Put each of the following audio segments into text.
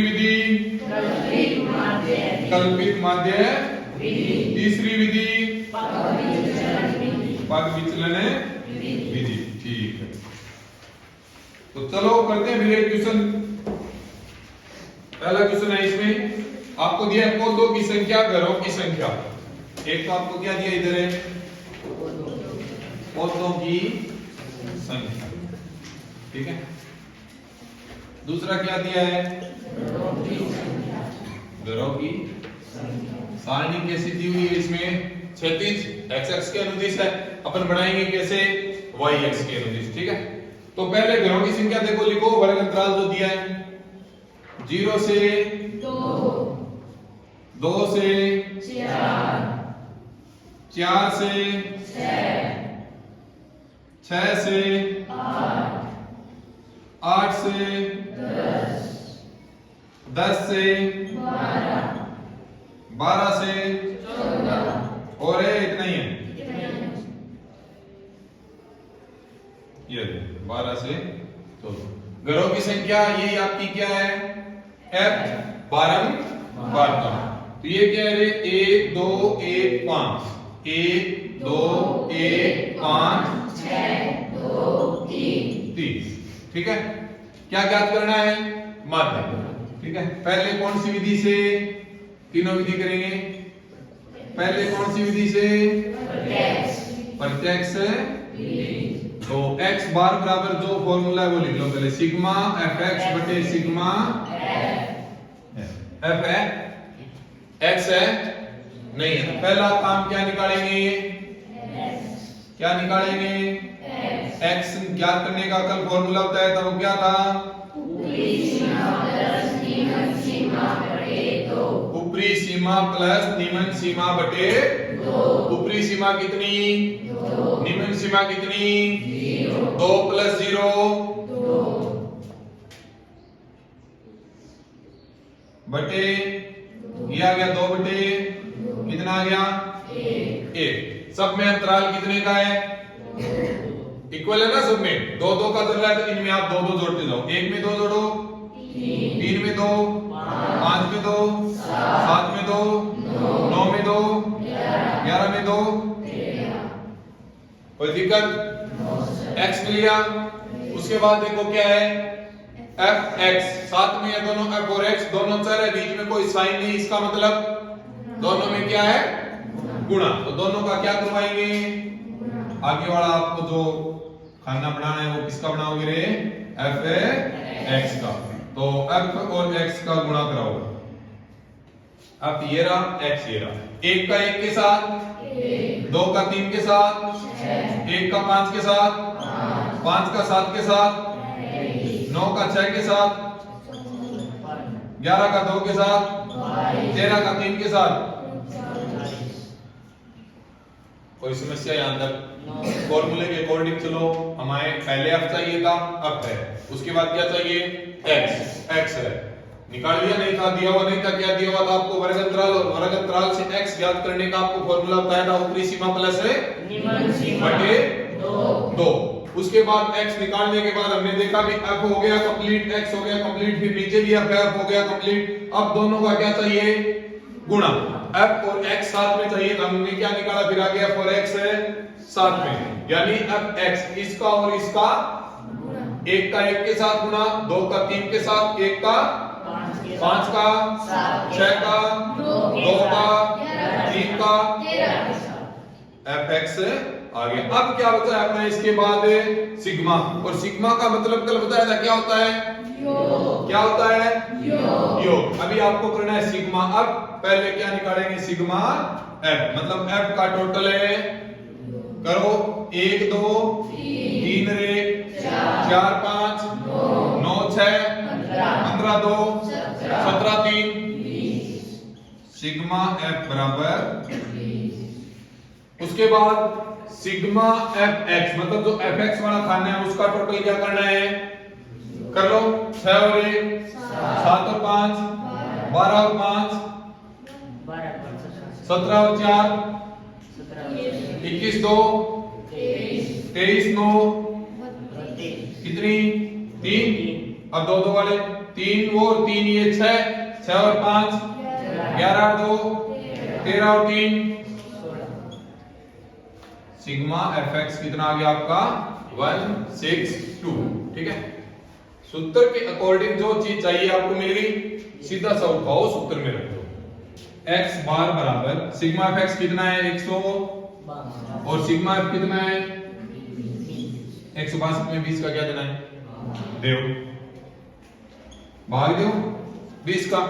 विधि कल्पित माध्य विधि। तीसरी विधि पद विचलन विधि। ठीक है, तो चलो करते हैं फिर एक क्वेश्चन। पहला क्वेश्चन है, इसमें आपको दिया है पौधों की संख्या, घरों की संख्या। एक तो आपको क्या दिया इधर है, पौधों की संख्या, ठीक है। दूसरा क्या दिया है, घरों की सारणी कैसी दी हुई है, इसमें क्षैतिज x अक्ष के अनुदिश है, अपन बनाएंगे कैसे, y अक्ष के अनुदिश, ठीक है। तो पहले घरों की संख्या देखो, लिखो वर्ग अंतराल जो दिया है 0 से 2 से 4 से 6 से 8 से 10 से 12 से और है इतना ही है, ये 12 से 14। घरों की संख्या यही आपकी क्या है, f 12। तो ये क्या है, 1 2 1 5 1 2 1 5 6 2 3, ठीक है। क्या ज्ञात करना है, माध्य, ठीक है। पहले कौन सी विधि से, तीनों विधि करेंगे। पहले कौन सी विधि से, प्रत्यक्ष। तो x बार बराबर जो फॉर्मूला है वो लिख लो पहले, सिग्मा fx बटे सिग्मा f है, x है नहीं है। पहला काम क्या निकालेंगे, क्या निकालेंगे, x ज्ञात करने का कल फॉर्मूला होता है, तब वो क्या था, ऊपरी सीमा प्लस निम्न सीमा बटे 2। ऊपरी सीमा कितनी, निम्न सीमा कितनी, 2 + 0 बटे, ये आ गया 2 बटे कितना आ गया, 1। सब में अंतराल कितने का है, इक्वल है ना, सब में 2 2 का चल रहा है, तो इनमें आप 2 2 जोड़ते जाओ। 1 में 2 जोड़ो, 3 में 2, 5 में 2, 7 में 2, 9 में 2, 11 में 2। कोई दिक्कत, x मिल गया। उसके बाद देखो क्या है, fx, साथ में है दोनों f और x, दोनों चर है, बीच में कोई साइन नहीं, इसका मतलब दोनों में क्या है, गुणा। तो दोनों का क्या करवाएंगे, आगे वाला आपको जो खाना बनाना है वो किसका बनाओगे रे, f(x) का। तो f और x का गुणा कराओ। अब ये रहा x, ये रहा, 1 का 1 के साथ, 2 का 3 के साथ, 1 का 5 के साथ, 5 का 7 के साथ, 9 का 6 के साथ, 11 का 2 के साथ, 13 का 3 के साथ। कोई समस्या यहां तक, फॉर्मूले के अकॉर्डिंग चलो। हमारे पहले f चाहिए था, अब है, उसके बाद क्या चाहिए, x है, निकाल लिया, नहीं था दिया हुआ, नहीं था, क्या दिया हुआ था आपको, वर्ग अंतराल, और वर्ग अंतराल से x ज्ञात करने का आपको फॉर्मूला बताया था, ऊपरी सीमा प्लस है बटे 2। उसके बाद x निकालने के बाद हमने देखा भी f हो गया कंप्लीट, x हो गया कंप्लीट, फिर नीचे भी f हो गया कंप्लीट। अब दोनों का क्या चाहिए, गुणा, f और x साथ में चाहिए, हमने क्या निकाला, फिर आगे f और x है साथ में, यानी fx इसका और इसका, 1 का 1 के साथ गुणा, 2 का 3 के साथ, 1 का 5 का 6 का 2 का 3 का fx आ गया। अब क्या बचा है अपना, इसके बाद सिग्मा, और सिग्मा का मतलब कल बताया था क्या होता है, क्या होता है, योग। अभी आपको करना है सिग्मा। अब पहले क्या निकालेंगे, सिग्मा f, मतलब f का टोटल है, करो 1 2 3 रे 4 5 9 6 15 2 17 3, सिग्मा f बराबर। उसके बाद सिग्मा fx, मतलब जो fx वाला खाना है उसका टोटल क्या करना है, कर लो, 6 और 1 7 और 5 12 और 5 17 और 4 21 2 23 9 कितनी, 3, अब 2 2 वाले 3 वो और 3 ये 6 और 5 11 और 2 13 और 3 सिग्मा fx कितना आ गया आपका 162। ठीक है, सूत्र के अकॉर्डिंग जो चीज चाहिए आपको मिल गई, सीधा सा उठाओ सूत्र में रख दो। x बार बराबर सिग्मा fx कितना है 100 और सिग्मा f कितना है 162 में 20 का क्या देना है देव भाग दो 20 का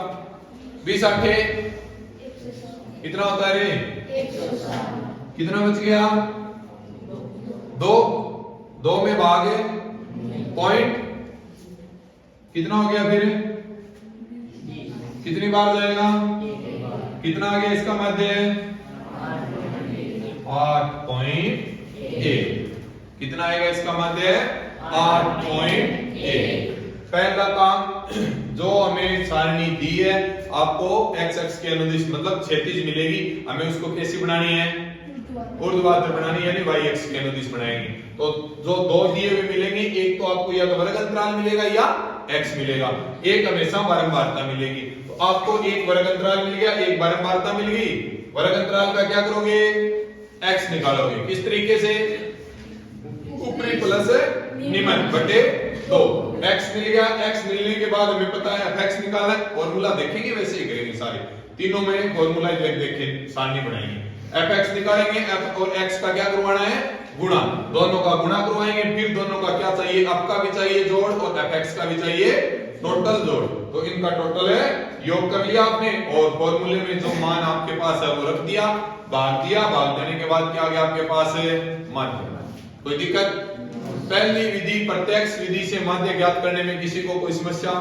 20 आखे कितना होता है रे 160। कितना बच गया 2 में भाग पॉइंट कितना हो गया फिर कितनी बार जाएगा कितना आ गया इसका मध्य 8.1 कितना आएगा इसका मध्य 8.1। पहला काम जो हमें सारणी दी है आपको x अक्ष के अनुदिश मतलब क्षैतिज मिलेगी, हमें उसको कैसी बनानी है ऊर्ध्वाधर बनानी है, यानी y अक्ष के अनुदिश बनाएंगे। तो जो दो दिए हुए मिलेंगे, एक तो आपको या तो वर्ग अंतराल मिलेगा या x मिलेगा, एक हमेशा बारंबारता मिलेगी। तो आपको एक वर्ग अंतराल मिल गया, एक बारंबारता मिल गई। वर्ग अंतराल का क्या करोगे x निकालोगे, किस तरीके से ऊपरी प्लस निम्न बटे 2। x मिल गया, x मिलने के बाद हमें पता है fx निकालना है, फॉर्मूला देखेंगे वैसे ही करेंगे सारे तीनों में फॉर्मूला देख के सारणी बनाएंगे। fx निकालेंगे, f और x का क्या करवाना है गुणा, दोनों का गुणा करवाएंगे, फिर दोनों का क्या चाहिए आपका भी चाहिए जोड़ और fx का भी चाहिए टोटल जोड़। तो इनका टोटल है योग कर लिया आपने और फॉर्मूले में जो मान आपके पास है वो रख दिया, भाग दिया, भाग देने के बाद क्या आ गया आपके पास है माध्य। कोई दिक्कत? पहली विधि प्रत्यक्ष विधि से माध्य ज्ञात करने में किसी को कोई समस्या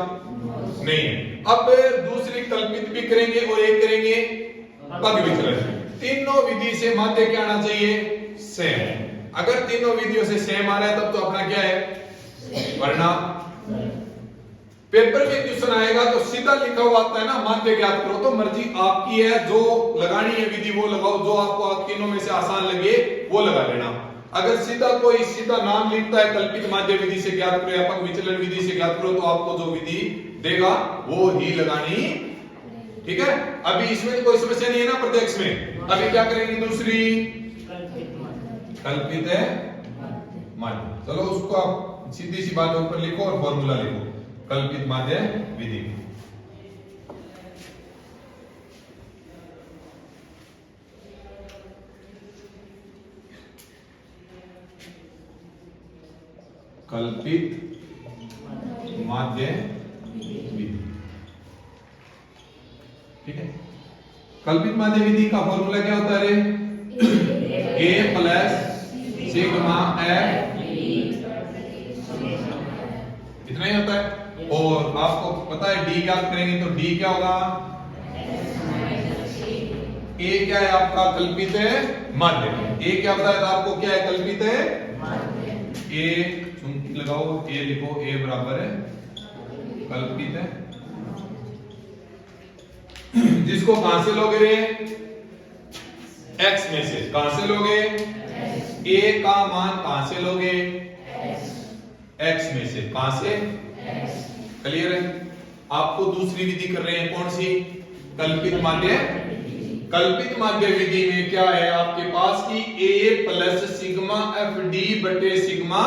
नहीं है। अब दूसरी कल्पित भी करेंगे और एक करेंगे पग विचलन। तीनों विधि से माध्य क्या आना चाहिए सेम। अगर तीनों विधियों से सेम आ रहा है तब तो अपना क्या है, वरना पेपर में क्वेश्चन आएगा तो सीधा लिखा हुआ आता है ना माध्य ज्ञात करो, तो मर्जी आपकी है, जो लगानी है विधि वो लगाओ, जो आपको तीनों में से आसान लगे वो लगा लेना। अगर सीधा कोई सीधा नाम लिखता है कल्पित माध्य विधि से ज्ञात करो या पग विचलन विधि से ज्ञात करो, तो आपको जो विधि देगा वो ही लगानी। ठीक है, अभी इसमें कोई समस्या नहीं है ना प्रत्यक्ष में। अभी क्या करेंगे दूसरी कल्पित है माध्य। चलो उसको आप सीधी सी बात ऊपर लिखो और फॉर्मूला लिखो, कल्पित माध्य विधि। कल्पित माध्य विधि। ठीक है, कल्पित माध्य विधि का फॉर्मूला क्या होता है रे a प्लस सिग्मा f इतना ही होता है। और आपको पता है d ज्ञात करेंगे तो d क्या होगा, a क्या है आपका कल्पित है माध्य। a क्या होता है तो आपको क्या है कल्पित है a, लगाओ a लिखो, a बराबर है कल्पित है, जिसको कहां से लोगे रे x में से, कहां से लोगे a का मान कहां से लोगे x में से, कहां से क्लियर है। आपको दूसरी विधि कर रहे हैं कौन सी कल्पित माध्य। कल्पित माध्य विधि में क्या है आपके पास की a plus sigma f d बटे सिग्मा।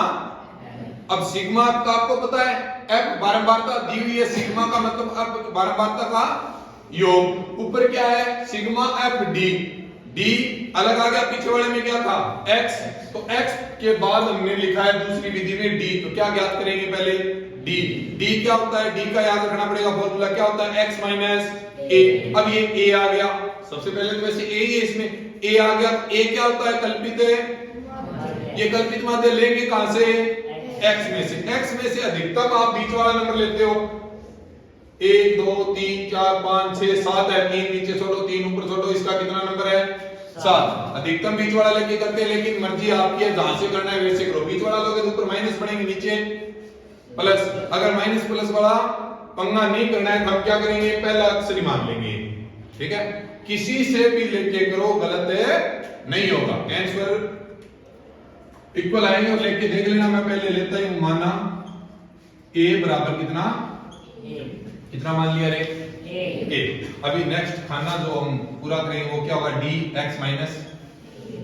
अब सिग्मा का आपको पता है f बारंबारता दी हुई है, सिग्मा का मतलब अब बारंबारता का योग, ऊपर क्या है सिग्मा f d, d अलग आ गया, पीछे वाले में क्या था x, तो x के बाद हमने लिखा है दूसरी विधि में d, तो क्या ज्ञात करेंगे पहले d। d क्या होता है, d का याद रखना पड़ेगा फॉर्मूला क्या होता है x माइनस a। अब ये a आ गया, सबसे पहले तो वैसे a ही है, इसमें a आ गया। a क्या होता है कल्पित है, ये कल्पित माध्य लेंगे कहां से x में से। x में से अधिकतम आप बीच वाला नंबर लेते हो, 1 2 3 4 5 6 7 है, 3 नीचे छोड़ो 3 ऊपर छोड़ो, इसका कितना नंबर है 7। अधिकतम बीच वाला लेके करते हैं, लेकिन मर्जी आपकी है जहां से करना है वैसे करो। बीच वाला लोगे तो ऊपर माइनस पड़ेंगे, नीचे प्लस। अगर माइनस प्लस वाला पंगा नहीं करना है तो हम क्या करेंगे पहला अक्षर ही मान लेंगे। ठीक है, किसी से भी लेके करो गलत है नहीं होगा, आंसर इक्वल आएंगे और लेके देख लेना। मैं पहले लेता हूं माना a बराबर कितना कितना मान लिया रे? ए। अभी नेक्स्ट खाना जो हम पूरा करेंगे वो क्या होगा? D x minus.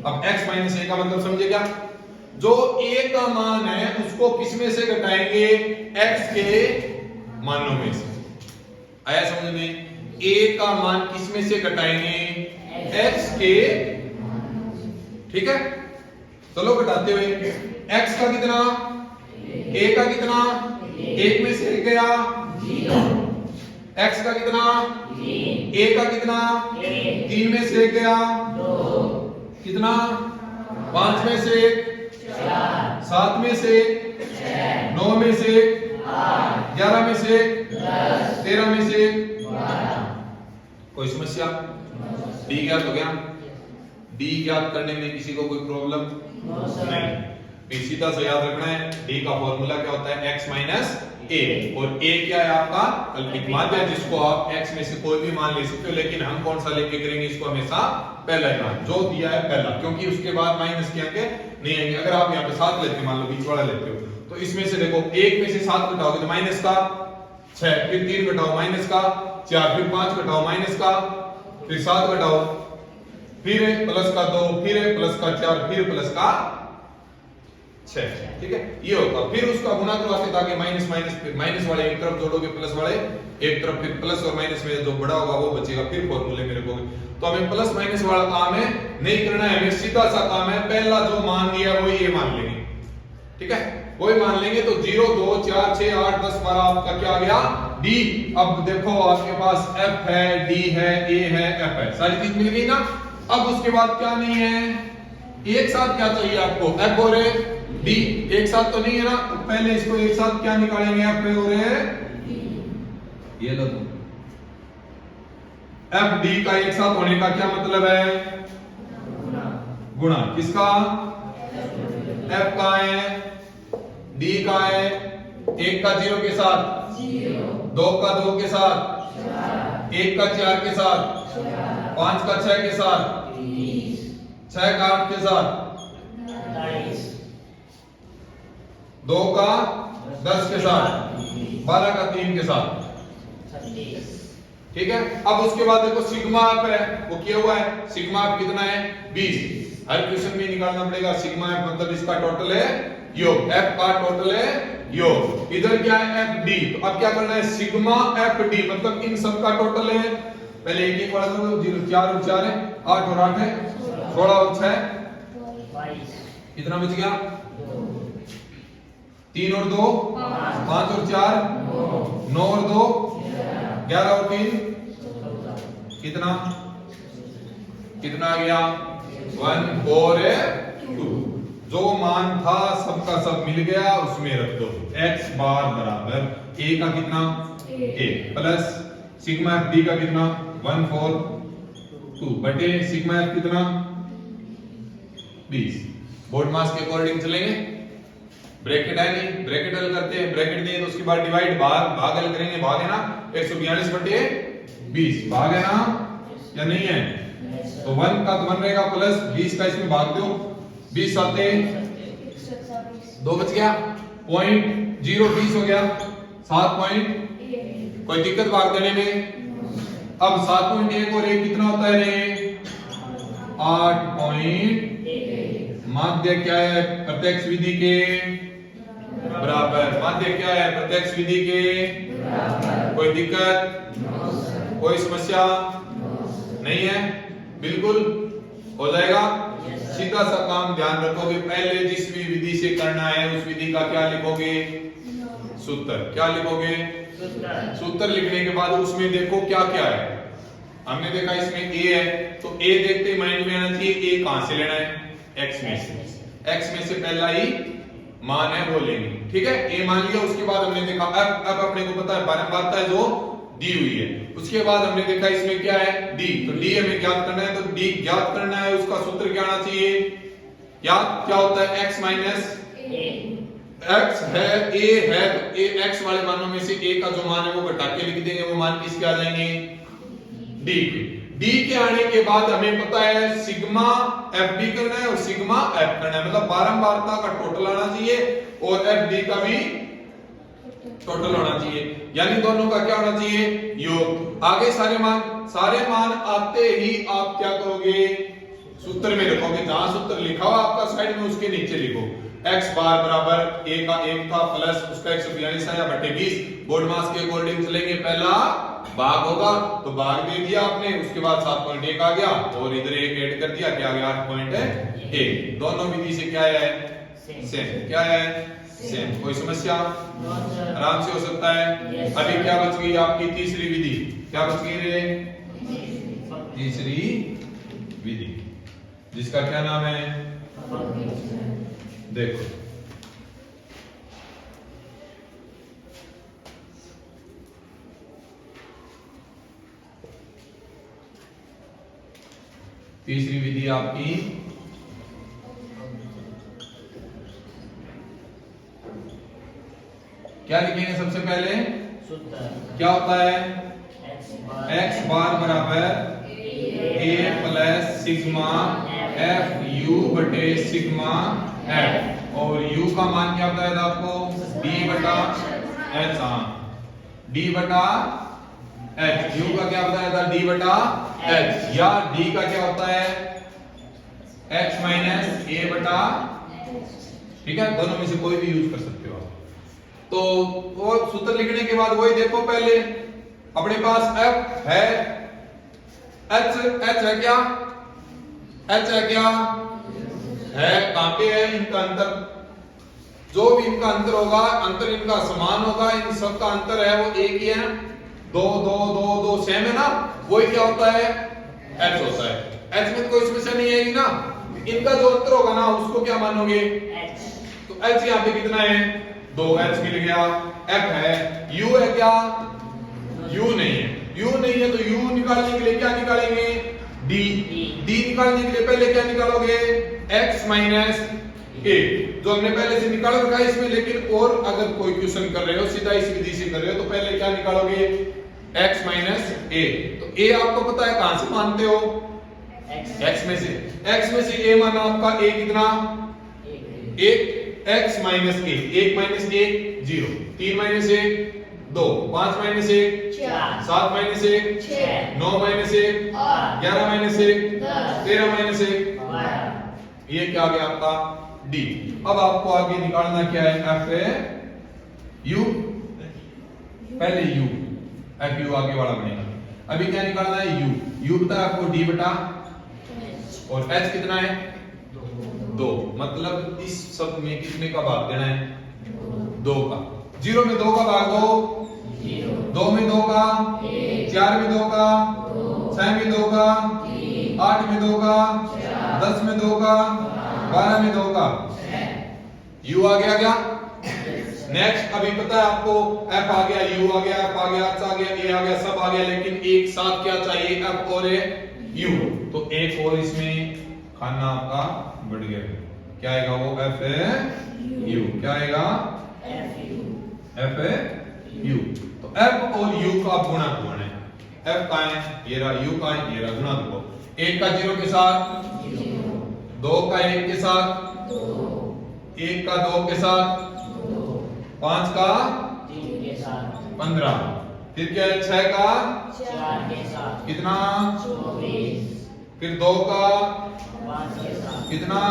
अब x माइनस ए का मतलब समझे क्या? जो a का मान है उसको किस में से घटाएंगे? x के मानों में से। आया समझ में? a का मान किस में से घटाएंगे? x के। ठीक है, चलो घटाते हुए x का कितना, a का कितना, एक में से गया x का कितना, a का कितना, 3 में से गया कितना, 5 में से 7 में से 9 में से 11 में से 13 में से। कोई समस्या? डी ज्ञात हो गया। डी ज्ञात करने में किसी को कोई प्रॉब्लम नहीं? सीधा सा याद रखना है, डी का फॉर्मूला क्या होता है? x माइनस ए। और a क्या है? आपका काल्पनिक माध्य, जिसको आप x में से कोई भी मान ले सकते हो, लेकिन हम कौन सा लेके करेंगे इसको? हमेशा पहला ही मान जो दिया है पहला, क्योंकि उसके बाद माइनस के अंक नहीं आएंगे। अगर आप यहाँ पे 7 लेते हो, मान लो बीच वाला लेते हो, तो इसमें से देखो 1 में से 7 घटाओगे तो माइनस का 6, फिर 3 घटाओ माइनस का 4, फिर 5 घटाओ माइनस का, फिर 7 घटाओ, फिर प्लस का 2, फिर प्लस का 4, फिर प्लस का 6। ठीक है, ये होगा। फिर उसका गुणा करो आगे, ताकि माइनस माइनस, फिर माइनस वाले एक तरफ जोड़ोगे, प्लस वाले एक तरफ, फिर प्लस और माइनस में जो बड़ा होगा वो बचेगा, फिर फॉर्मूले में रखोगे। तो हमें प्लस माइनस वाला काम है नहीं करना है, हमें सीधा सा काम है, पहला जो मान दिया वो ये मान लेंगे। ठीक है, वही मान लेंगे। तो 0 2 4 6 8 10 12 आपका क्या आ गया? डी। अब देखो आपके पास f है, d है, a है, f है, सारी चीज मिल गई ना। अब उसके बाद क्या नहीं है? एक साथ क्या चाहिए आपको? f और d एक साथ तो नहीं है ना, तो पहले इसको एक साथ क्या निकालेंगे? f और ये लो, f d का एक साथ होने का क्या मतलब है? गुणा। किसका? f का है, d का है, 1 का 0 के साथ, 2 का 2 के साथ, 1 का 4 के साथ, 5 का 6 के साथ, 6 का 8 के साथ, 2 का 10 के साथ, 12 का 3 के साथ। ठीक है, अब उसके बाद देखो सिग्मा एफ है, वो किया हुआ है। सिग्मा एफ कितना है? 20। हर क्वेश्चन में निकालना पड़ेगा। सिग्मा एफ मतलब इसका टोटल है योग, एफ का टोटल है योग। इधर क्या है? F D. तो अब क्या करना है? सिग्मा एफ डी मतलब इन सब का टोटल है। पहले एक एक वाला करो, 0 4 और 4 है, 8 और 8 है, 16 और 6 कितना बच गया? 3 और 2 5 और 4 9 और 2 11 और 3 कितना? कितना आ गया? 1 4 2। जो मान था सबका सब मिल गया, उसमें रख दो। x बार बराबर a का कितना? a plus sigma F D का कितना? 1 4 2 बटे सिग्मा एफ कितना? 20। बोर्ड मास के अकॉर्डिंग चलेंगे। ब्रैकेट है नहीं, ब्रैकेट हल करते हैं। ब्रैकेट दिए तो उसके बाद डिवाइड, भाग हल करेंगे। भाग है ना 142 बटे 20, भाग है ना या नहीं है? तो 1 का तो 1 रहेगा, प्लस 20 का इसमें भाग दो, 20 साते 2 बच गया, पॉइंट 0 20 हो गया, 7 पॉइंट। कोई दिक्कत भाग देने में? अब 7.1 और 1 कितना होता है रे? 8.1। माध्य क्या है? प्रत्यक्ष विधि के बराबर। माध्य क्या है? प्रत्यक्ष विधि के बराबर। कोई दिक्कत? कोई समस्या नहीं है? बिल्कुल हो जाएगा। सीधा सा काम ध्यान रखोगे, पहले जिस भी विधि से करना है उस विधि का क्या लिखोगे? सूत्र। क्या लिखोगे? सूत्र लिखने के बाद उसमें देखो क्या क्या है। हमने देखा इसमें a है, तो a देखते ही माइंड में आना चाहिए a कहां से लेना है? x में से। x में से पहला ही मान है वो लेंगे। ठीक है, a मान लिया। उसके बाद हमने देखा अब अपने को पता है बारंबारता है जो दी हुई है। उसके बाद हमने देखा इसमें क्या है? d। तो d हमें ज्ञात करना है, तो d ज्ञात करना है, उसका सूत्र क्या आना चाहिए? क्या होता है? x माइनस x है, a है, तो a x वाले मानों में से a का जो मान है वो घटा के लिख देंगे, वो मान किसके आ जाएंगे? d के। d के आने के बाद हमें पता है सिग्मा एफ डी करना है और सिग्मा एफ करना है, मतलब बारंबारता का टोटल आना चाहिए और एफ डी का भी टोटल होना चाहिए, यानी दोनों का क्या होना चाहिए, योग। आगे सारे मान आते ही आप क्या करोगे, सूत्र में लिखोगे, जहां सूत्र लिखा हुआ आपका साइड में उसके नीचे लिखो x बार बराबर a का 1 था प्लस उसका 142 आया बटे 20। बोर्ड मास के अकॉर्डिंग चलेंगे, पहला भाग होगा तो भाग दे दिया आपने, उसके बाद 7.1 आ गया और इधर 1 ऐड कर दिया, क्या आ गया 8.1। दोनों विधि से क्या है, सेम। क्या है, सेम। कोई समस्या, आराम से हो सकता है। अभी क्या बच गई आपकी तीसरी विधि, क्या बच गई रे, तीसरी विधि, जिसका क्या नाम है, देखो तीसरी विधि आपकी क्या लिखेंगे सबसे पहले, क्या होता है, x बार बराबर a plus sigma F you बटे सिग्मा एफ, और u का मान क्या बताया था आपको, d बटा h। हाँ, d बटा h, u का क्या बताया था, d बटा h, या d का क्या होता है, h माइनस a बटा, ठीक है, दोनों में से कोई भी यूज कर सकते हो आप। तो वो सूत्र लिखने के बाद वही देखो, पहले अपने पास f है, h है क्या, h है क्या है, कहां पे है, इनका अंतर, जो भी इनका अंतर होगा, अंतर इनका समान होगा, इन सब का अंतर है वो एक ही है, दो दो दो दो सेम है ना, वही क्या होता है, h होता है। h में तो कोई समस्या नहीं आएगी ना, इनका जो अंतर होगा ना उसको क्या मानोगे, तो h यहाँ पे कितना है, 2h मिल गया। f है, u है क्या, u नहीं है, u नहीं है तो u निकालने के लिए क्या निकालेंगे, d निकालने के लिए पहले क्या निकालोगे, x माइनस a, जो हमने पहले से निकाल रखा है इसमें, लेकिन और अगर कोई क्वेश्चन कर रहे हो सीधा इस विधि से कर रहे हो तो पहले क्या निकालोगे, x माइनस a। तो a आपको पता है कहां से मानते हो, x में से a माना आपका a कितना, 1, x minus a, 1 minus 1 0, 3 minus 1 2, 5 minus 1 4, 7 minus 1 6, 9 minus 1 8, 11 minus 1 10, 13 minus 1 12। ये क्या आ गया आपका d। अब आपको आगे निकालना क्या है, f है u, पहले u, f u आगे वाला बनेगा। अभी क्या निकालना है, u बताया आपको d बटा, और h कितना है 2, मतलब इस सब में कितने का भाग देना है, 2 का। 0 में 2 का भाग दो, 2 में 2 का, 4 में 2 का, 6 में 2 का, 8 में 2 का, 10 में 2 का, 12 में 2 का, u आ गया क्या। नेक्स्ट अभी पता है आपको, f आ गया, u आ गया, f आ गया, h आ गया, a आ गया, सब आ गया, लेकिन एक साथ क्या चाहिए, f और u। तो एक और इसमें खाना आपका बढ़ गया, क्या आएगा वो, f है u, क्या आएगा f है u। तो f और u का गुणा कौन है, f का है ये रहा, u का है ये रहा, गुणा दो, 1 का 0 के साथ, 2 का 1 के साथ, 1 का 2 के साथ, 5 का 3 के साथ 15, फिर क्या है 6 का 4 के साथ कितना 24, फिर 2 का 5 के साथ कितना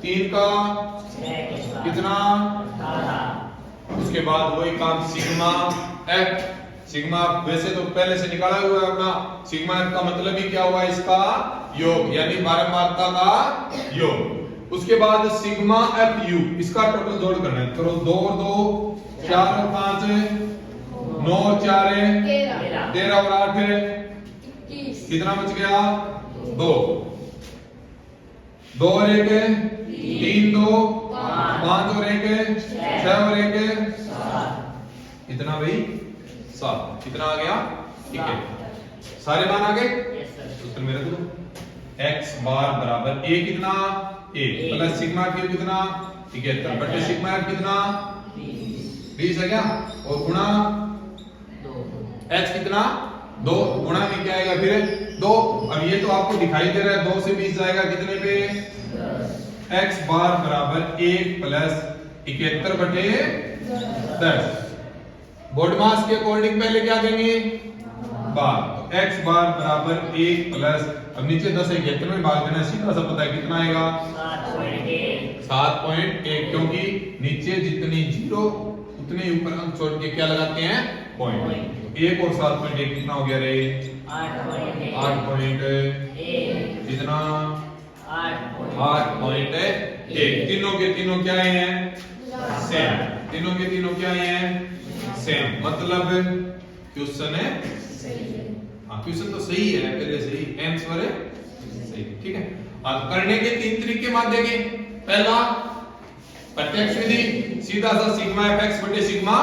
3 का 6 के साथ कितना 18। उसके बाद वही काम सिग्मा f, सिग्मा वैसे तो पहले से निकाला हुआ है अपना, सिग्मा f का मतलब ही क्या हुआ, इसका योग, यानी बारंबारता का योग। उसके बाद सिग्मा एफ यू, इसका टोटल जोड़ करना है, करो 2 और 2 4 और 5 9 और 4 13 और 8 कितना बच गया 2, 2 और 1 3 2 5 और 1 6 और 1 7, कितना भाई 7, कितना आ गया, ठीक है, सारे मान आ गए। सूत्र मेरे को x बार बराबर a कितना a प्लस सिग्मा क्यू कितना 71 बटे सिग्मा f कितना 20 है क्या, और गुणा h कितना 2, गुणा में क्या आएगा फिर 2। अब ये तो आपको दिखाई दे रहा है 2 से 20 जाएगा कितने पे, x बार बराबर 1 प्लस 71 बटे 10। बोर्ड मास के अकॉर्डिंग पहले क्या देंगे बार, तो x बार बराबर 1 प्लस, अब नीचे 10 है कितने में भाग देना, सीधा सा पता है कितना आएगा 7.1, क्योंकि नीचे जितनी जीरो उतने ऊपर अंक छोड़ के क्या लगाते हैं पॉइंट। 1 और 7.1 कितना हो गया रे 8.1 कितना 8.1। तीनों के तीनों क्या हैं सेम, तीनों के तीनों क्या हैं सेम, मतलब क्वेश्चन है हाँ क्वेश्चन तो सही है पहले से ही, आंसर है सही, ठीक है। अब करने के 3 तरीके मान देंगे। पहला प्रत्यक्ष विधि, सीधा सा सिग्मा fx बटे सिग्मा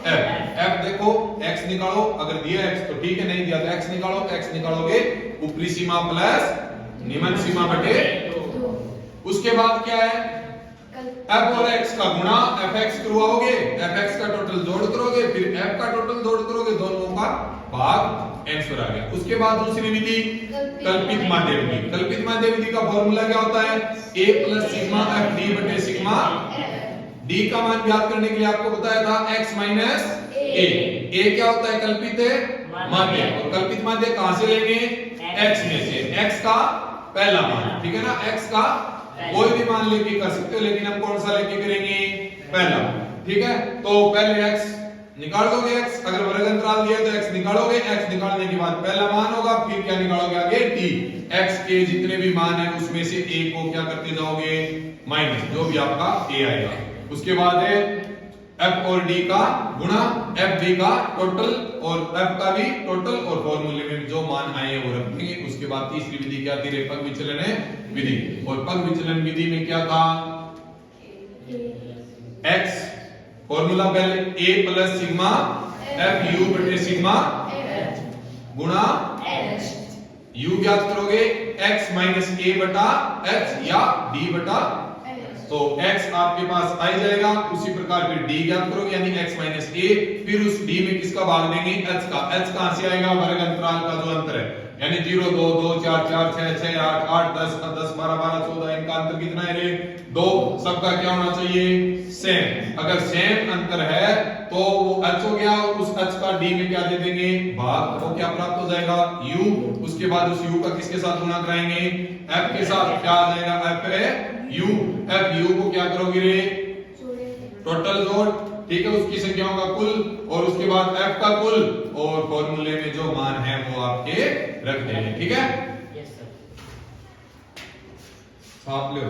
f देखो x निकालो, अगर दिया x तो ठीक है, नहीं दिया तो x निकालो, x निकालोगे ऊपरी सीमा प्लस निम्न सीमा बटे 2। उसके बाद क्या है f और x का गुणा fx करवाओगे, fx का टोटल जोड़ करोगे, फिर f का टोटल जोड़ करोगे, दोनों का भाग आंसर आ गया। उसके बाद दूसरी विधि कल्पित माध्य विधि। कल्पित माध्य विधि का फॉर्मूला क्या होता है a plus sigma f d बटे सिग्मा d का मान ज्ञात करने के लिए आपको बताया था x माइनस a क्या होता है कल्पित माध्य, और कल्पित माध्य कहां से लेंगे x में से, x का पहला मान, ठीक है ना, x का कोई भी मान लेके कर सकते हो, लेकिन हम कौन सा लेके करेंगे पहला, ठीक है। तो पहले x निकाल दोगे, x अगर वर्ग अंतराल दिया तो x निकालोगे, x निकालने के बाद पहला मान होगा, फिर क्या निकालोगे आगे t, x के जितने भी मान है उसमें से a को क्या करते जाओगे माइनस, जो भी आपका a आएगा। उसके बाद है f और d का गुणा, f d का टोटल और f का भी टोटल, और फॉर्मूले में जो मान आए हैं वो रख देंगे। उसके बाद तीसरी विधि क्या थी, पग विचलन है विधि, और पग विचलन विधि में क्या था x फॉर्मूला पहले a plus sigma f u बटे सिग्मा गुणा u ज्ञात करोगे x माइनस a बटा h या d बटा, तो x आपके पास आ जाएगा। उसी प्रकार फिर d ज्ञात करोगे यानी x माइनस a, फिर उस d में किसका भाग देंगे h का, h कहां से आएगा वर्ग अंतराल का जो अंतर है, यानी 0 2 2 4 4 6 6 8 8 10 10 12 12 14, इनका अंतर कितना है रे 2, सबका क्या होना चाहिए सेम। अगर सेम अंतर है तो वो h हो गया, और उस h का d में क्या दे देंगे भाग, तो क्या प्राप्त हो जाएगा u। उसके बाद उस u का किसके साथ गुणा कराएंगे f के साथ, क्या आ जाएगा f है u, f u को क्या करोगे रे टोटल जोड़, ठीक है, उसकी संख्याओं का कुल, और उसके बाद f का कुल, और फॉर्मूले में जो मान है वो आपके रख देंगे, ठीक है। Yes sir. छाप लो।